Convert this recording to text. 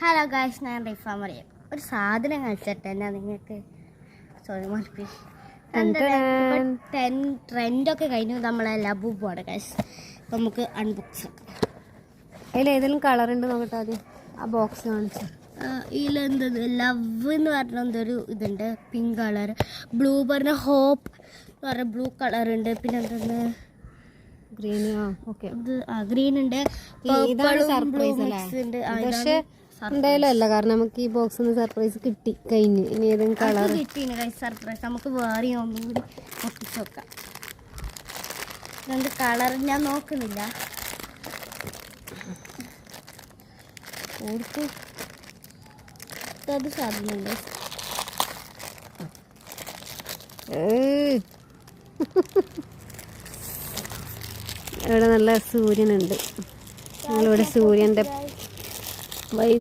Hello guys, ഞാൻ റിഫ മറിയം. ഒരു സാധനം കഴിച്ചിട്ട് എന്നാ നിങ്ങൾക്ക് ട്രെൻഡൊക്കെ കഴിഞ്ഞു. നമ്മളെ ലബൂബാണ് ഗായ്സ്. അപ്പം നമുക്ക് അൺബോക്സ് ആക്കാം. അതിൽ ഏതെങ്കിലും കളർ ഉണ്ട് നോക്കട്ടെ. ആദ്യം ആ ബോക്സ് കാണിച്ചു. ഇതിലെന്തത് ലവ് എന്ന് പറഞ്ഞ എന്തൊരു ഇതുണ്ട്, പിങ്ക് കളർ. ബ്ലൂ പറഞ്ഞ ഹോപ്പ് എന്ന് പറഞ്ഞ ബ്ലൂ കളർ ഉണ്ട്. പിന്നെ എന്തെന്ന് ഗ്രീൻ. ഓക്കെ, ഇത് ഗ്രീൻ ഉണ്ട്. പക്ഷെ എന്തായാലും അല്ല, കാരണം നമുക്ക് ഈ ബോക്സ് സർപ്രൈസ് കിട്ടി കഴിഞ്ഞു. ഇനി ഏതെങ്കിലും കളർ കിട്ടീന് സർപ്രൈസ്. നമുക്ക് വേറെ ഒന്നും കൂടി ഒട്ടിച്ച് നോക്കാം. രണ്ട് കളർ ഞാൻ നോക്കുന്നില്ല. ഓർക്ക് അത് സാധനമുണ്ട്. ഇവിടെ നല്ല സൂര്യനുണ്ട്. ഞങ്ങളിവിടെ സൂര്യൻ്റെ